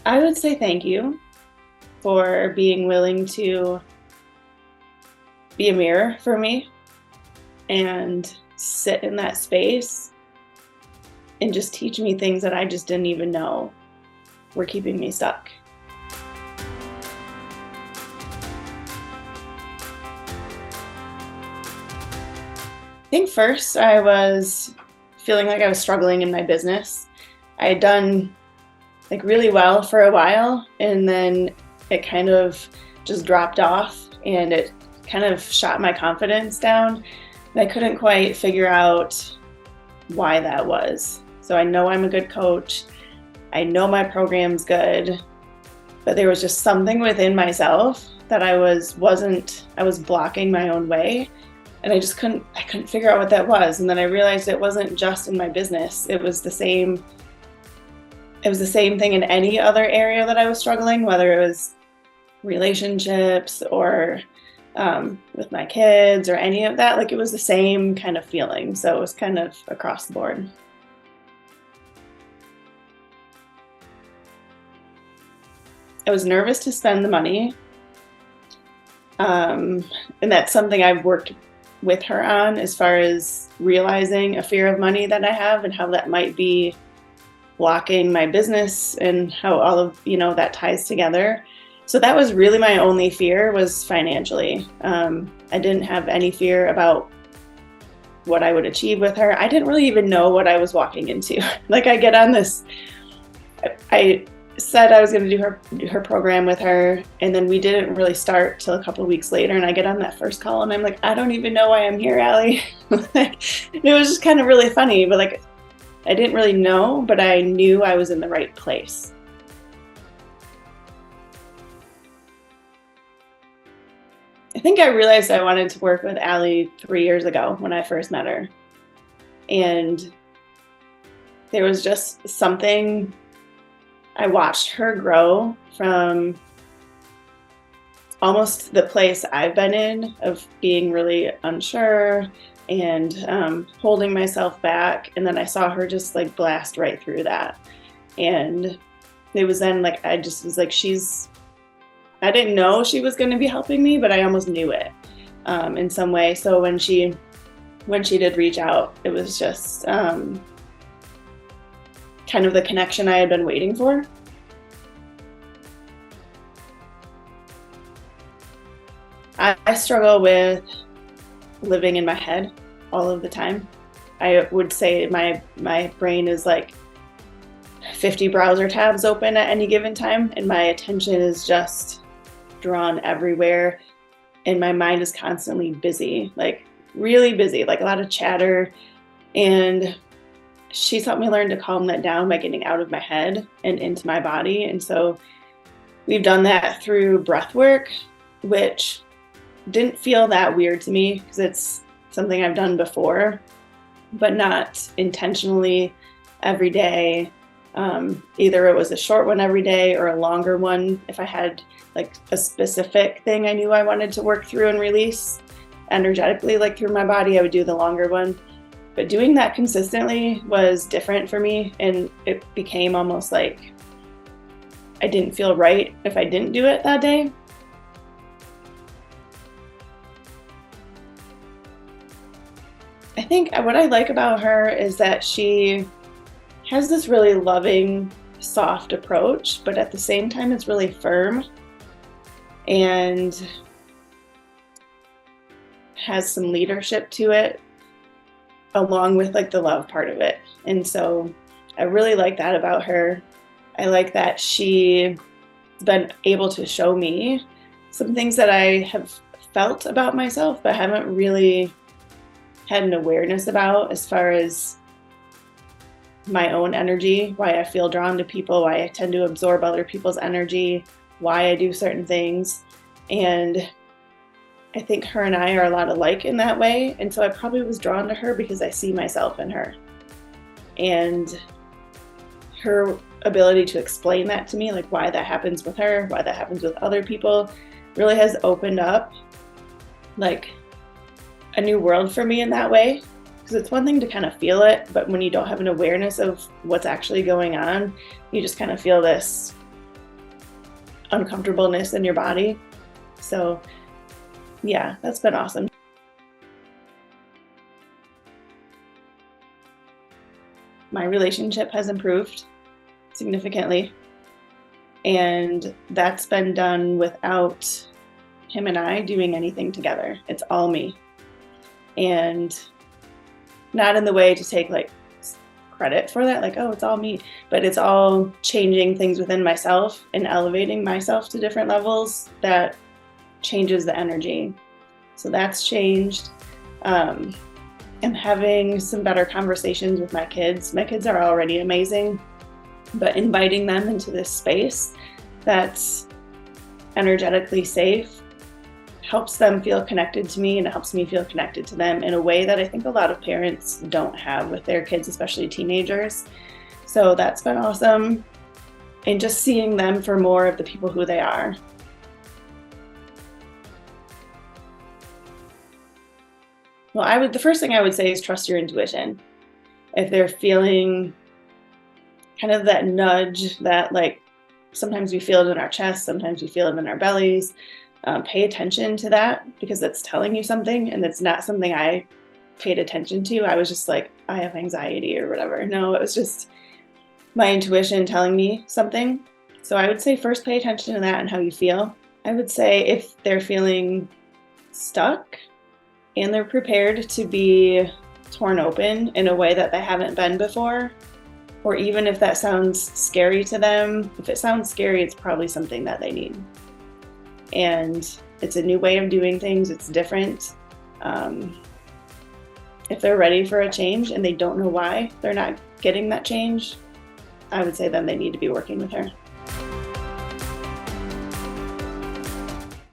I would say thank you for being willing to be a mirror for me and sit in that space and just teach me things that I just didn't even know were keeping me stuck. I think first I was feeling like I was struggling in my business. I had done really well for a while, and then it kind of just dropped off, and it kind of shot my confidence down. And I couldn't quite figure out why that was. So I know I'm a good coach. I know my program's good, but there was just something within myself that I was blocking my own way. And I couldn't figure out what that was. And then I realized it wasn't just in my business. It was the same thing in any other area that I was struggling, whether it was relationships or with my kids or any of that. Like, it was the same kind of feeling. So it was kind of across the board. I was nervous to spend the money. And that's something I've worked with her on, as far as realizing a fear of money that I have and how that might be blocking my business and how all of that ties together. So that was really my only fear, was financially. I didn't have any fear about what I would achieve with her. I didn't really even know what I was walking into. Like, I get on this, I said I was going to do her program with her, and then we didn't really start till a couple of weeks later, and I get on that first call and I'm like, I don't even know why I'm here, Allie. It was just kind of really funny, but I didn't really know, but I knew I was in the right place. I think I realized I wanted to work with Allie 3 years ago when I first met her. And there was just something. I watched her grow from almost the place I've been in, of being really unsure and holding myself back. And then I saw her just blast right through that. And it was then I just was I didn't know she was going to be helping me, but I almost knew it in some way. So when she did reach out, it was just kind of the connection I had been waiting for. I struggle with living in my head all of the time. I would say my brain is 50 browser tabs open at any given time, and my attention is just drawn everywhere, and my mind is constantly busy, really busy, a lot of chatter. And she's helped me learn to calm that down by getting out of my head and into my body. And so we've done that through breath work, which didn't feel that weird to me because it's something I've done before, but not intentionally every day. Either it was a short one every day or a longer one. If I had a specific thing I knew I wanted to work through and release energetically, through my body, I would do the longer one. But doing that consistently was different for me, and it became almost I didn't feel right if I didn't do it that day. I think what I like about her is that she has this really loving, soft approach, but at the same time it's really firm and has some leadership to it, along with the love part of it. And so I really like that about her. I like that she's been able to show me some things that I have felt about myself but haven't really had an awareness about, as far as my own energy, why I feel drawn to people, why I tend to absorb other people's energy, why I do certain things. And I think her and I are a lot alike in that way. And so I probably was drawn to her because I see myself in her. And her ability to explain that to me, why that happens with her, why that happens with other people, really has opened up a new world for me in that way. Because it's one thing to kind of feel it, but when you don't have an awareness of what's actually going on, you just kind of feel this uncomfortableness in your body. So yeah, that's been awesome. My relationship has improved significantly, and that's been done without him and I doing anything together. It's all me. And not in the way to take like credit for that, like, oh, it's all me, but it's all changing things within myself and elevating myself to different levels that changes the energy. So that's changed. I'm having some better conversations with my kids. My kids are already amazing, but inviting them into this space that's energetically safe helps them feel connected to me, and it helps me feel connected to them in a way that I think a lot of parents don't have with their kids, especially teenagers. So that's been awesome. And just seeing them for more of the people who they are. Well, the first thing I would say is trust your intuition. If they're feeling kind of that nudge, that like sometimes we feel it in our chest, sometimes we feel it in our bellies, pay attention to that, because it's telling you something, and it's not something I paid attention to. I was just like, I have anxiety or whatever. No, it was just my intuition telling me something. So I would say first pay attention to that and how you feel. I would say if they're feeling stuck and they're prepared to be torn open in a way that they haven't been before, or even if that sounds scary to them, if it sounds scary, it's probably something that they need. And it's a new way of doing things. It's different. If they're ready for a change and they don't know why they're not getting that change, I would say then they need to be working with her.